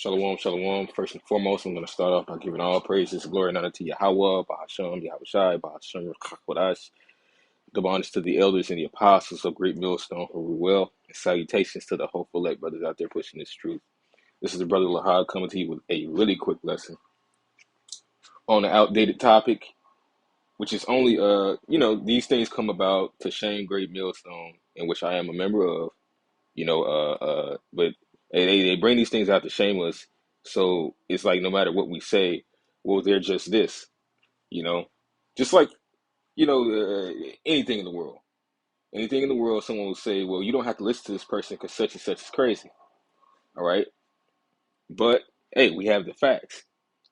Shalom, shalom. First and foremost, I'm going to start off by giving all praises, glory, and honor to Yahweh, Bahashem, Yahushai, Bahashem, Kodash. Give honors to the elders and the apostles of Great Millstone who rule well, and salutations to the hopeful elect brothers out there pushing this truth. This is the brother Lahad coming to you with a really quick lesson on an outdated topic, which is only, these things come about to shame Great Millstone, in which I am a member of. But they bring these things out to shame us. So it's like no matter what we say, well, they're just this, you know, just like, anything in the world. Anything in the world, someone will say, well, you don't have to listen to this person because such and such is crazy. All right. But hey, we have the facts.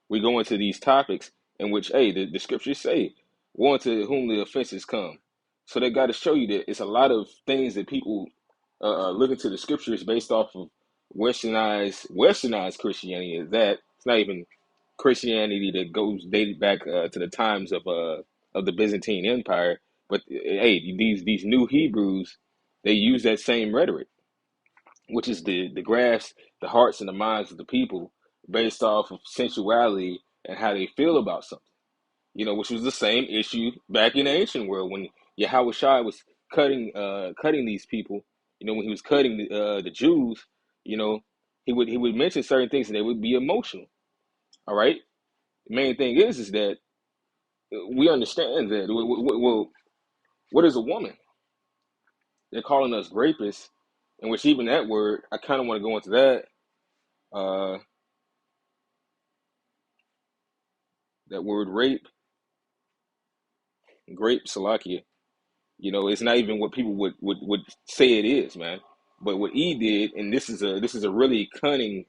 We go into these topics in which, hey, the scriptures say, one to whom the offenses come. So they got to show you that it's a lot of things that people look into the scriptures based off of westernized Christianity. Is that it's not even Christianity that goes dated back to the times of the Byzantine Empire, but hey, these new Hebrews, they use that same rhetoric, which is the grasp the hearts and the minds of the people based off of sensuality and how they feel about something. Which was the same issue back in the ancient world when Yahweh Shai was cutting these people. When he was cutting the Jews, you know, he would mention certain things and they would be emotional. All right. The main thing is that we understand that. Well, what is a woman? They're calling us rapists, in which even that word, I kind of want to go into that. Uh, that word grape, Salakia. It's not even what people would say it is, man. But what he did, and this is a really cunning,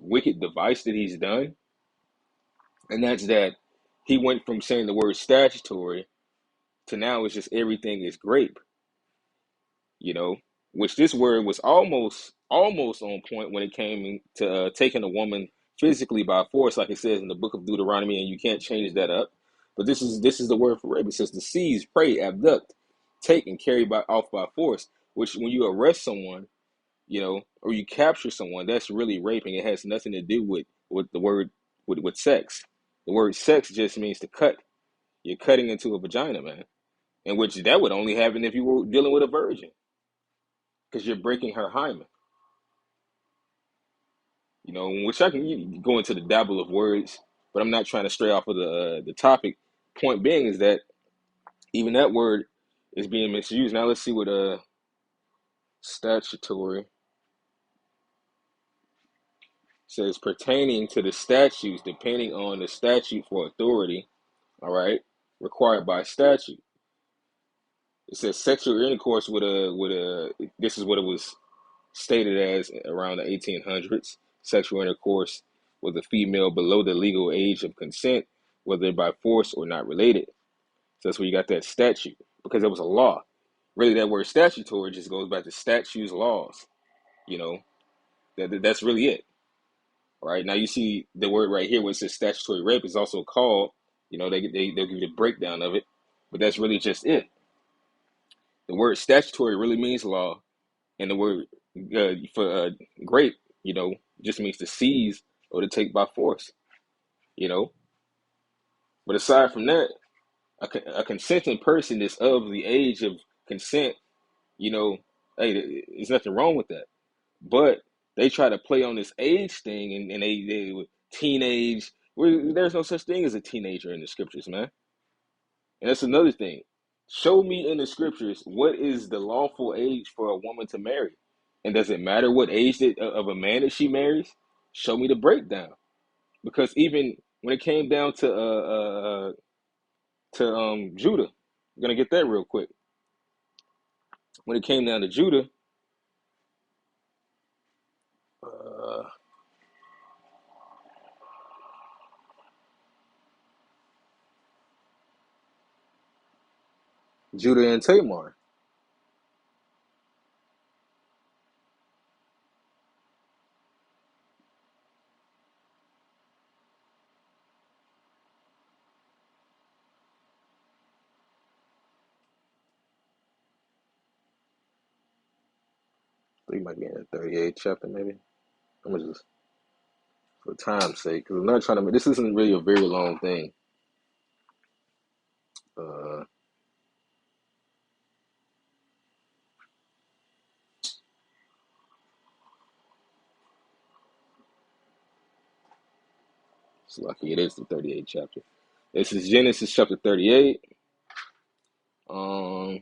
wicked device that he's done, and that's that he went from saying the word statutory to now it's just everything is grape, you know, which this word was almost on point when it came to taking a woman physically by force, like it says in the book of Deuteronomy, and you can't change that up. But this is the word for rape. It says to seize, prey, abduct, take, and carry off by force. Which when you arrest someone, or you capture someone, that's really raping. It has nothing to do with the word with sex. The word sex just means to cut. You're cutting into a vagina, man. In which that would only happen if you were dealing with a virgin, because you're breaking her hymen. Which I can go into the dabble of words, but I'm not trying to stray off of the topic. Point being is that even that word is being misused. Now let's see what statutory says pertaining to the statutes, depending on the statute for authority. All right, required by statute. It says sexual intercourse with a. This is what it was stated as around the 1800s. Sexual intercourse with a female below the legal age of consent, whether by force or not related. So that's where you got that statute, because it was a law. Really, that word statutory just goes back to statutes, laws. You know, that's really it. All right. Now you see the word right here where it says statutory rape is also called. They'll give you the breakdown of it, but that's really just it. The word statutory really means law, and the word for grape, just means to seize or to take by force. You know, but aside from that, a consenting person is of the age of consent. You know, hey, there's nothing wrong with that. But they try to play on this age thing, and they teenage. There's no such thing as a teenager in the scriptures, man. And that's another thing. Show me in the scriptures what is the lawful age for a woman to marry, and does it matter what age of a man that she marries? Show me the breakdown, because even when it came down to Judah, I'm gonna get that real quick. When it came down to Judah, uh, Judah and Tamar. I think it might be in the 38th chapter, maybe. I'm gonna just for time's sake, because I'm not trying to. This isn't really a very long thing. Uh, it's lucky it is the 38th chapter. This is Genesis chapter 38. Um,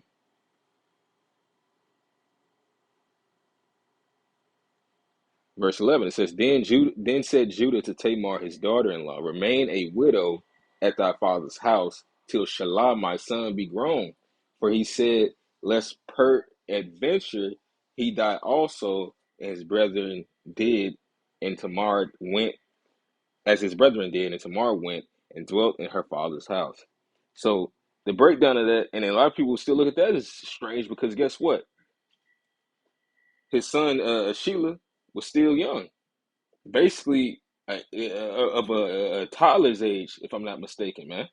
Verse 11, it says, then said Judah to Tamar, his daughter-in-law, remain a widow at thy father's house till Shelah my son be grown. For he said, lest peradventure he die also, and his brethren did, and Tamar went, as his brethren did, and Tamar went and dwelt in her father's house. So the breakdown of that, and a lot of people still look at that as strange, because guess what? His son, Shelah, was still young. Basically of a toddler's age, if I'm not mistaken, man.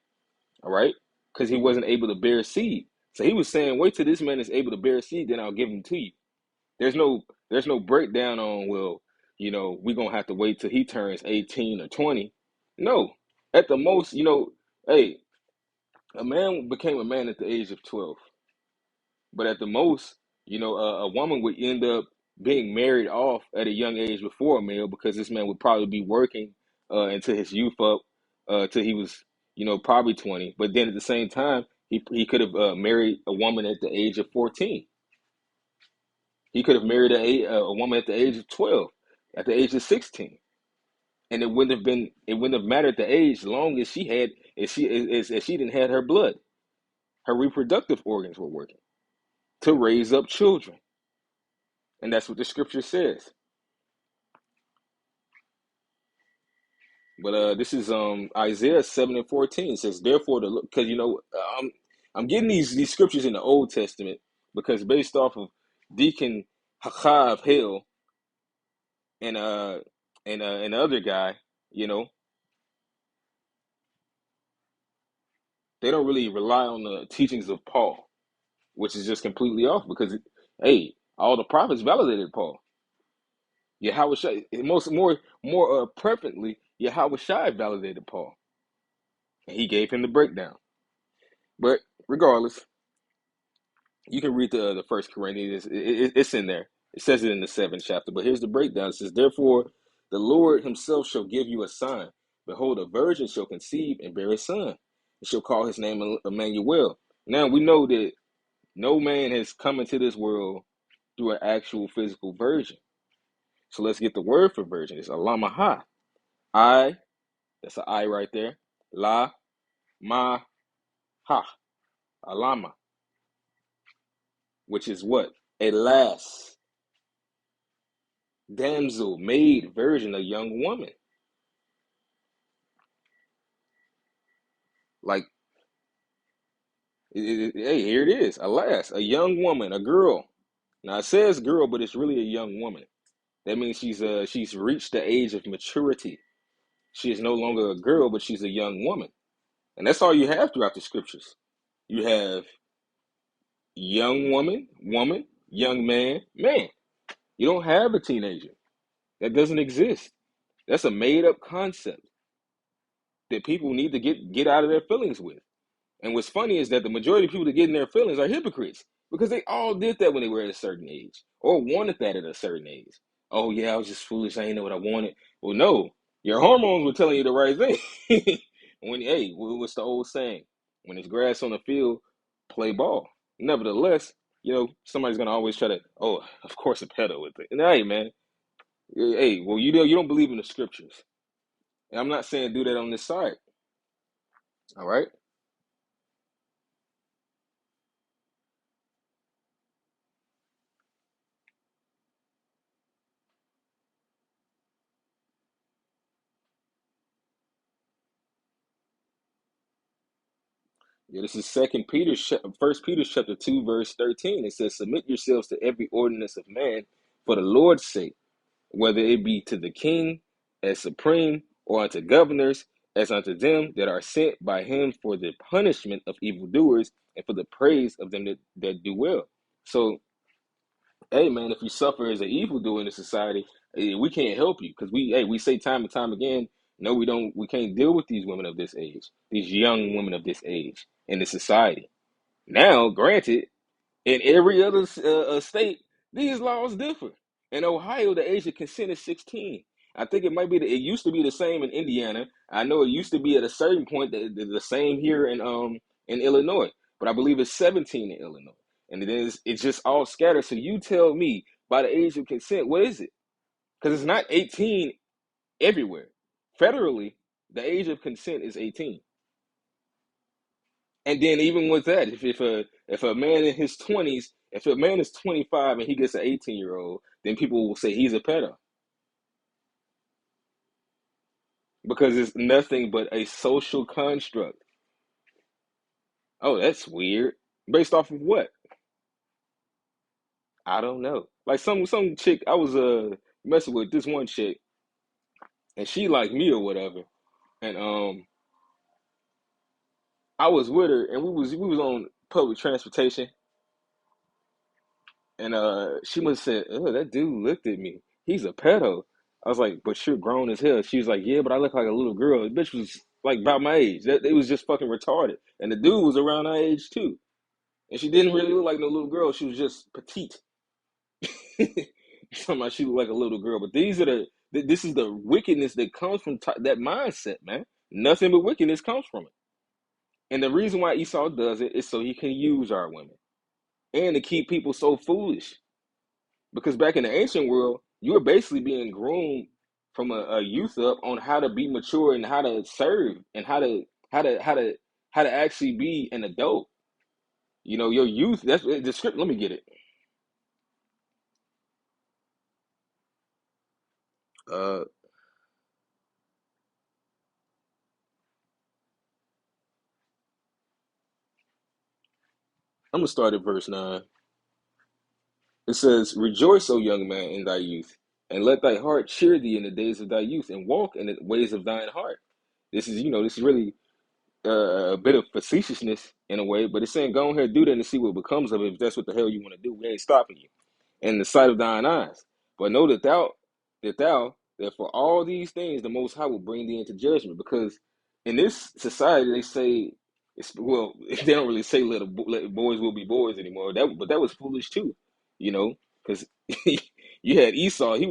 All right, because he wasn't able to bear seed. So he was saying, wait till this man is able to bear seed, then I'll give him to you. There's no breakdown on, well, we're gonna have to wait till he turns 18 or 20. No, at the most, hey, a man became a man at the age of 12. But at the most, a woman would end up being married off at a young age before a male, because this man would probably be working until his youth up, till he was, probably 20. But then at the same time, he could have married a woman at the age of 14. He could have married a woman at the age of 12, at the age of 16. And it wouldn't have mattered the age, long as she had, as she didn't have her blood. Her reproductive organs were working to raise up children. And that's what the scripture says. But this is Isaiah 7:14. It says, therefore, because I'm getting these scriptures in the Old Testament, because based off of Deacon Hakah of Hill and and the other guy, you know, they don't really rely on the teachings of Paul, which is just completely off, because hey, all the prophets validated Paul. Yahweh Shai, more preferably, Yahweh Shai validated Paul, and he gave him the breakdown. But regardless, you can read the First Corinthians. It's in there. It says it in the 7th chapter. But here's the breakdown. It says, therefore, the Lord himself shall give you a sign. Behold, a virgin shall conceive and bear a son, and shall call his name Emmanuel. Now we know that no man has come into this world through an actual physical virgin. So let's get the word for virgin. It's alamaha. I, that's an I right there. La, ma, ha. Alama. Which is what? A lass, damsel, maid, virgin, a young woman. Like, hey, here it is. A lass, a young woman, a girl. Now it says girl, but it's really a young woman. That means she's reached the age of maturity. She is no longer a girl, but she's a young woman. And that's all you have throughout the scriptures. You have young woman, young man, man. You don't have a teenager. That doesn't exist. That's a made up concept that people need to get out of their feelings with. And what's funny is that the majority of people that get in their feelings are hypocrites, because they all did that when they were at a certain age, or wanted that at a certain age. Oh yeah, I was just foolish. I didn't know what I wanted. Well, no, your hormones were telling you the right thing. Hey, what's the old saying? When there's grass on the field, play ball. Nevertheless, somebody's gonna always try to. Oh, of course, a pedo with it. And hey, man, hey, well, you don't believe in the scriptures, and I'm not saying do that on this side. All right. Yeah, this is First Peter chapter 2, verse 13. It says, submit yourselves to every ordinance of man for the Lord's sake, whether it be to the king as supreme, or unto governors as unto them that are sent by him for the punishment of evildoers and for the praise of them that do well. So, hey man, if you suffer as an evildoer in the society, We can't help you because we say time and time again, no, we can't deal with these women of this age, these young women of this age in the society. Now, granted, in every other state, these laws differ. In Ohio, the age of consent is 16. I think it used to be the same in Indiana. I know it used to be at a certain point the same here in Illinois, but I believe it's 17 in Illinois. And it's just all scattered. So you tell me by the age of consent, what is it? Because it's not 18 everywhere. Federally, the age of consent is 18. And then even with that, if a man in his 20s, if a man is 25 and he gets an 18-year-old, then people will say he's a pedo because it's nothing but a social construct. Oh, that's weird. Based off of what? I don't know. Like some chick, I was messing with this one chick, and she liked me or whatever, and I was with her, and we was on public transportation, and she must have said, "Oh, that dude looked at me. He's a pedo." I was like, "But you're grown as hell." She was like, "Yeah, but I look like a little girl." The bitch was like about my age. That it was just fucking retarded. And the dude was around our age too. And she didn't really look like no little girl. She was just petite. Somehow she looked like a little girl. But this is the wickedness that comes from that mindset, man. Nothing but wickedness comes from it. And the reason why Esau does it is so he can use our women and to keep people so foolish. Because back in the ancient world, you were basically being groomed from a youth up on how to be mature and how to serve and how to actually be an adult. You know, your youth. That's the script. Let me get it. Uh, I'm gonna start at verse 9. It says, "Rejoice, O young man, in thy youth, and let thy heart cheer thee in the days of thy youth, and walk in the ways of thine heart." This is really a bit of facetiousness in a way, but it's saying go ahead, do that, and see what becomes of it. If that's what the hell you want to do, we ain't stopping you. In the sight of thine eyes, but know that for all these things the Most High will bring thee into judgment. Because in this society they say they don't really say let boys will be boys anymore. But that was foolish too, you know, because you had Esau. He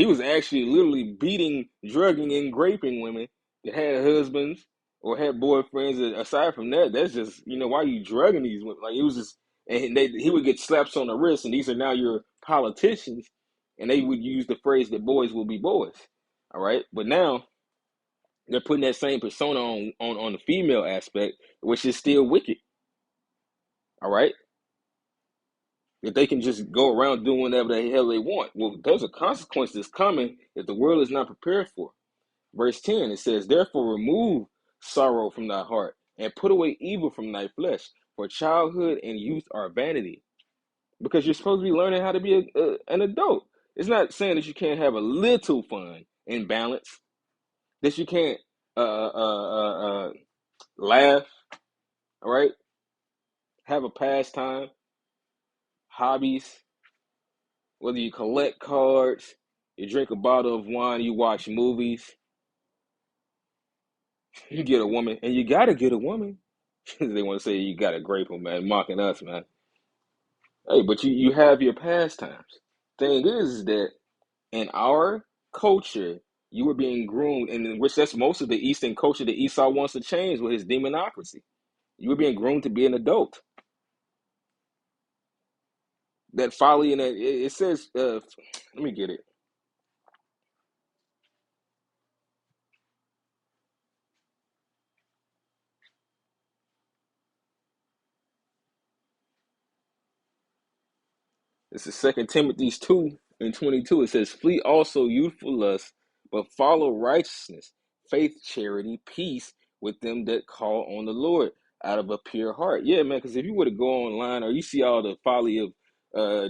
was actually literally beating, drugging, and raping women that had husbands or had boyfriends. Aside from that, that's just why are you drugging these women? Like it was just, and he would get slaps on the wrist, and these are now your politicians, and they would use the phrase that boys will be boys. All right, but now they're putting that same persona on the female aspect, which is still wicked. All right, that they can just go around doing whatever the hell they want. Well, there's a consequence that's coming that the world is not prepared for. Verse 10, it says, "Therefore remove sorrow from thy heart, and put away evil from thy flesh, for childhood and youth are vanity." Because you're supposed to be learning how to be an adult. It's not saying that you can't have a little fun and balance, that you can't laugh, all right? Have a pastime, hobbies, whether you collect cards, you drink a bottle of wine, you watch movies, you get a woman, and you got to get a woman. They want to say you got to grape them, man, mocking us, man. Hey, but you have your pastimes. Thing is that in our culture, you were being groomed, and in which that's most of the Eastern culture that Esau wants to change with his demonocracy. You were being groomed to be an adult. That folly and that it says, let me get it. This is Second Timothy 2:22. It says, "Flee also youthful lust, but follow righteousness, faith, charity, peace with them that call on the Lord out of a pure heart." Yeah, man, because if you were to go online or you see all the folly of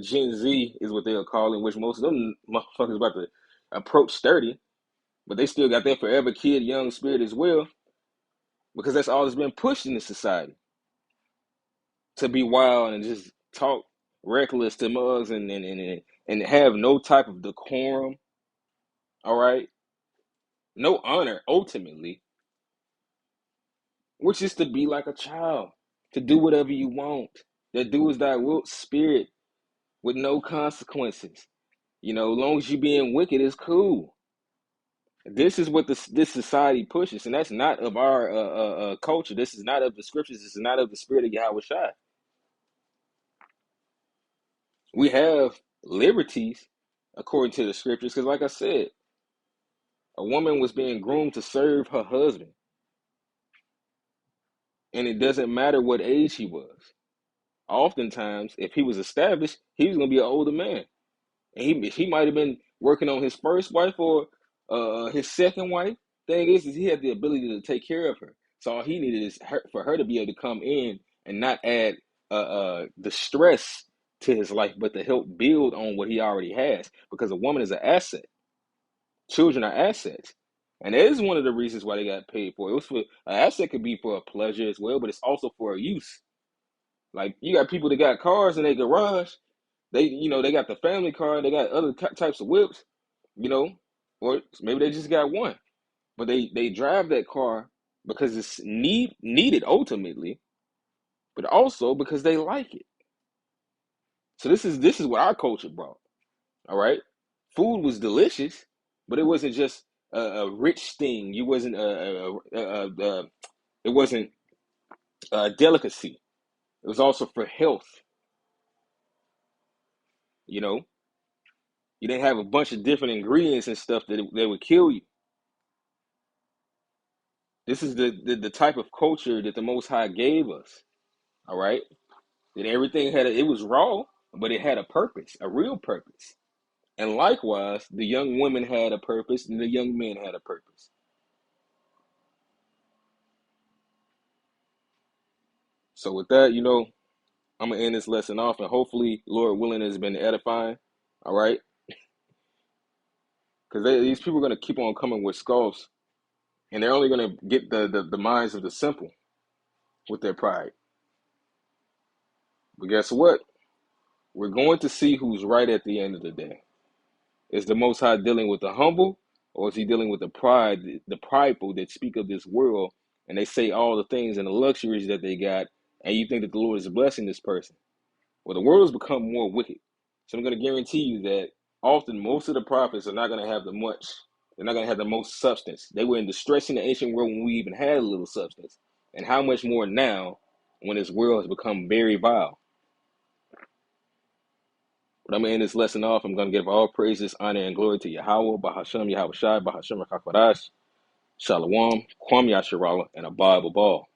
Gen Z is what they'll call it, which most of them motherfuckers about to approach 30, but they still got that forever kid, young spirit as well, because that's all that's been pushed into society to be wild and just talk reckless to mugs and have no type of decorum. All right, no honor ultimately, which is to be like a child, to do whatever you want, that do as thy wilt spirit with no consequences. You know, as long as you being wicked, it's cool. This is what this society pushes, and that's not of our culture. This is not of the scriptures. This is not of the spirit of Yahweh Shai. We have liberties according to the scriptures, because, like I said, a woman was being groomed to serve her husband, and it doesn't matter what age he was. Oftentimes, if he was established, he was going to be an older man. And he might have been working on his first wife or his second wife. Thing is he had the ability to take care of her. So all he needed is for her to be able to come in and not add the stress to his life, but to help build on what he already has. Because a woman is an asset. Children are assets. And that is one of the reasons why they got paid for. It was for an asset could be for a pleasure as well, but it's also for a use. Like you got people that got cars in their garage. They got the family car. They got other types of whips, or maybe they just got one, but they drive that car because it's needed ultimately, but also because they like it. So this is what our culture brought. All right, food was delicious, but it wasn't just a rich thing. You wasn't it wasn't a delicacy. It was also for health. You know, you didn't have a bunch of different ingredients and stuff that would kill you. This is the type of culture that the Most High gave us. All right, that everything it was raw, but it had a purpose, a real purpose. And likewise, the young women had a purpose, and the young men had a purpose. So with that, I'm gonna end this lesson off, and hopefully, Lord willing, it's been edifying. All right, because these people are gonna keep on coming with scoffs, and they're only gonna get the minds of the simple with their pride. But guess what? We're going to see who's right at the end of the day. Is the Most High dealing with the humble, or is he dealing with the prideful that speak of this world, and they say all the things and the luxuries that they got, and you think that the Lord is blessing this person? Well, the world has become more wicked. So I'm going to guarantee you that often most of the prophets are not going to have they're not going to have the most substance. They were in distress in the ancient world when we even had a little substance. And how much more now when this world has become very vile? But I'm going to end this lesson off. I'm going to give all praises, honor, and glory to Yahweh, Bahashem, Yahweh Shai, Bahashem, Rakakadash, Shalom, Kwam Yasharala, and Abba Babal.